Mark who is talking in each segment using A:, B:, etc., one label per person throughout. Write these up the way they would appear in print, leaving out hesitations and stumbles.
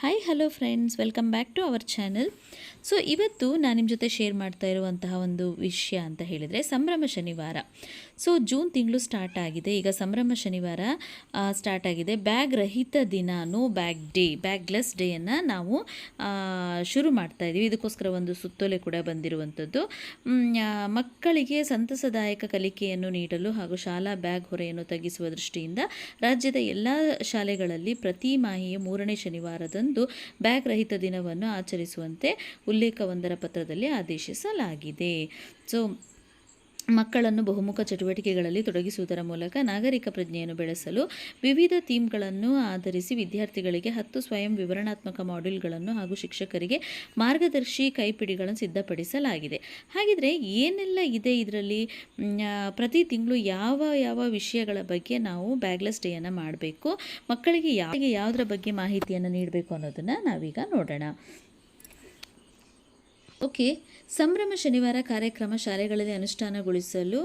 A: Hi hello friends, welcome back to our channel. So ಇವತ್ತು ನಾನು ನಿಮ್ಮ ಜೊತೆ ಶೇರ್ ಮಾಡ್ತಾ ಇರುವಂತಹ ಒಂದು ವಿಷಯ ಅಂತ ಹೇಳಿದರೆ ಸಂಭ್ರಮ ಶನಿವಾರ. ಸೊ ಜೂನ್ ತಿಂಗಳು ಸ್ಟಾರ್ಟ್ ಆಗಿದೆ. ಈಗ ಸಂಭ್ರಮ ಶನಿವಾರ ಸ್ಟಾರ್ಟ್ ಆಗಿದೆ. ಬ್ಯಾಗ್ ರಹಿತ ದಿನ, ನೋ ಬ್ಯಾಗ್ ಡೇ, ಬ್ಯಾಗ್ಲೆಸ್ ಡೇಯನ್ನು ನಾವು ಶುರು ಮಾಡ್ತಾ ಇದ್ದೀವಿ. ಇದಕ್ಕೋಸ್ಕರ ಒಂದು ಸುತ್ತೋಲೆ ಕೂಡ ಬಂದಿರುವಂಥದ್ದು. ಮಕ್ಕಳಿಗೆ ಸಂತಸದಾಯಕ ಕಲಿಕೆಯನ್ನು ನೀಡಲು ಹಾಗೂ ಶಾಲಾ ಬ್ಯಾಗ್ ಹೊರೆಯನ್ನು ತಗ್ಗಿಸುವ ದೃಷ್ಟಿಯಿಂದ ರಾಜ್ಯದ ಎಲ್ಲ ಶಾಲೆಗಳಲ್ಲಿ ಪ್ರತಿ ಮಾಹೆಯ 3ನೇ ಶನಿವಾರದಂದು ಬ್ಯಾಗ್ ರಹಿತ ದಿನವನ್ನು ಆಚರಿಸುವಂತೆ ಉಲ್ಲೇಖವೊಂದರ ಪತ್ರದಲ್ಲಿ ಆದೇಶಿಸಲಾಗಿದೆ. ಸೊ ಮಕ್ಕಳನ್ನು ಬಹುಮುಖ ಚಟುವಟಿಕೆಗಳಲ್ಲಿ ತೊಡಗಿಸುವುದರ ಮೂಲಕ ನಾಗರಿಕ ಪ್ರಜ್ಞೆಯನ್ನು ಬೆಳೆಸಲು ವಿವಿಧ ಥೀಮ್ಗಳನ್ನು ಆಧರಿಸಿ ವಿದ್ಯಾರ್ಥಿಗಳಿಗೆ 10 ಸ್ವಯಂ ವಿವರಣಾತ್ಮಕ ಮಾಡ್ಯೂಲ್ಗಳನ್ನು ಹಾಗೂ ಶಿಕ್ಷಕರಿಗೆ ಮಾರ್ಗದರ್ಶಿ ಕೈಪಿಡಿಗಳನ್ನು ಸಿದ್ಧಪಡಿಸಲಾಗಿದೆ. ಹಾಗಿದ್ರೆ ಏನೆಲ್ಲ ಇದೆ ಇದರಲ್ಲಿ? ಪ್ರತಿ ತಿಂಗಳು ಯಾವ ವಿಷಯಗಳ ಬಗ್ಗೆ ನಾವು ಬ್ಯಾಗ್ಲೆಸ್ ಡೇಯನ್ನು ಮಾಡಬೇಕು, ಮಕ್ಕಳಿಗೆ ಯಾವುದರ ಬಗ್ಗೆ ಮಾಹಿತಿಯನ್ನು ನೀಡಬೇಕು ಅನ್ನೋದನ್ನು ನಾವೀಗ ನೋಡೋಣ. ಓಕೆ, ಸಂಭ್ರಮ ಶನಿವಾರ ಕಾರ್ಯಕ್ರಮ ಶಾಲೆಗಳಲ್ಲಿ ಅನುಷ್ಠಾನಗೊಳಿಸಲು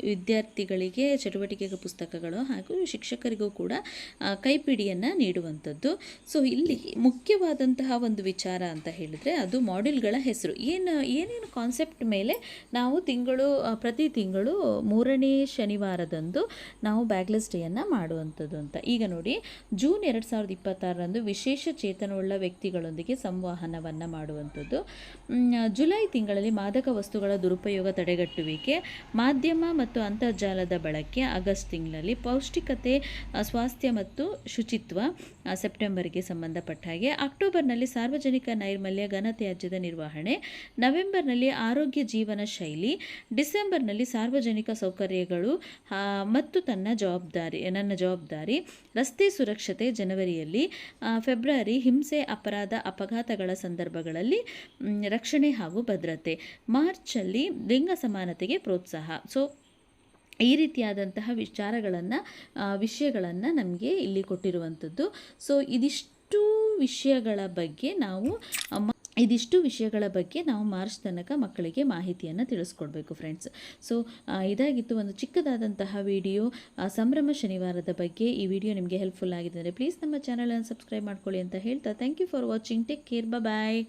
A: ವಿದ್ಯಾರ್ಥಿಗಳಿಗೆ ಚಟುವಟಿಕೆ ಪುಸ್ತಕಗಳು ಹಾಗೂ ಶಿಕ್ಷಕರಿಗೂ ಕೂಡ ಕೈಪಿಡಿಯನ್ನು ನೀಡುವಂಥದ್ದು. ಸೊ ಇಲ್ಲಿ ಮುಖ್ಯವಾದಂತಹ ಒಂದು ವಿಚಾರ ಅಂತ ಹೇಳಿದರೆ ಅದು ಮಾಡ್ಯೂಲ್ಗಳ ಹೆಸರು. ಏನೇನು ಕಾನ್ಸೆಪ್ಟ್ ಮೇಲೆ ನಾವು ಪ್ರತಿ ತಿಂಗಳು 3ನೇ ಶನಿವಾರದಂದು ನಾವು ಬ್ಯಾಗ್ಲೆಸ್ ಡೇಯನ್ನು ಮಾಡುವಂಥದ್ದು ಅಂತ. ಈಗ ನೋಡಿ, ಜೂನ್ 2026ರಂದು ವಿಶೇಷ ಚೇತನವುಳ್ಳ ವ್ಯಕ್ತಿಗಳೊಂದಿಗೆ ಸಂವಹನವನ್ನು ಮಾಡುವಂಥದ್ದು. ಜುಲೈ ತಿಂಗಳಲ್ಲಿ ಮಾದಕ ವಸ್ತುಗಳ ದುರುಪಯೋಗ ತಡೆಗಟ್ಟುವಿಕೆ, ಮಾಧ್ಯಮ ಮತ್ತು ಅಂತರ್ಜಾಲದ ಬಳಕೆ. ಆಗಸ್ಟ್ ತಿಂಗಳಲ್ಲಿ ಪೌಷ್ಟಿಕತೆ, ಸ್ವಾಸ್ಥ್ಯ ಮತ್ತು ಶುಚಿತ್ವ ಸೆಪ್ಟೆಂಬರ್ಗೆ ಸಂಬಂಧಪಟ್ಟ ಹಾಗೆ. ಅಕ್ಟೋಬರ್ನಲ್ಲಿ ಸಾರ್ವಜನಿಕ ನೈರ್ಮಲ್ಯ, ಘನತ್ಯಾಜ್ಯದ ನಿರ್ವಹಣೆ. ನವೆಂಬರ್ನಲ್ಲಿ ಆರೋಗ್ಯ ಜೀವನ ಶೈಲಿ. ಡಿಸೆಂಬರ್ನಲ್ಲಿ ಸಾರ್ವಜನಿಕ ಸೌಕರ್ಯಗಳು ಮತ್ತು ನನ್ನ ಜವಾಬ್ದಾರಿ, ರಸ್ತೆ ಸುರಕ್ಷತೆ. ಜನವರಿಯಲ್ಲಿ. ಫೆಬ್ರವರಿ ಹಿಂಸೆ, ಅಪರಾಧ, ಅಪಘಾತಗಳ ಸಂದರ್ಭಗಳಲ್ಲಿ ರಕ್ಷಣೆ ಹಾಗೂ ಭದ್ರತೆ. ಮಾರ್ಚಲ್ಲಿ ಲಿಂಗ ಸಮಾನತೆಗೆ ಪ್ರೋತ್ಸಾಹ. ಸೊ ಈ ರೀತಿಯಾದಂತಹ ವಿಷಯಗಳನ್ನು ನಮಗೆ ಇಲ್ಲಿ ಕೊಟ್ಟಿರುವಂಥದ್ದು. ಸೊ ಇದಿಷ್ಟು ವಿಷಯಗಳ ಬಗ್ಗೆ ನಾವು ಮಾರ್ಚ್ ತನಕ ಮಕ್ಕಳಿಗೆ ಮಾಹಿತಿಯನ್ನು ತಿಳಿಸ್ಕೊಡ್ಬೇಕು ಫ್ರೆಂಡ್ಸ್. ಸೊ ಇದಾಗಿತ್ತು ಒಂದು ಚಿಕ್ಕದಾದಂತಹ ವಿಡಿಯೋ ಸಂಭ್ರಮ ಶನಿವಾರದ ಬಗ್ಗೆ. ಈ ವಿಡಿಯೋ ನಿಮಗೆ ಹೆಲ್ಪ್ಫುಲ್ ಆಗಿದೆ ಅಂದರೆ ಪ್ಲೀಸ್ ನಮ್ಮ ಚಾನಲನ್ನು ಸಬ್ಸ್ಕ್ರೈಬ್ ಮಾಡ್ಕೊಳ್ಳಿ ಅಂತ ಹೇಳ್ತಾ thank you for watching. Take care, bye.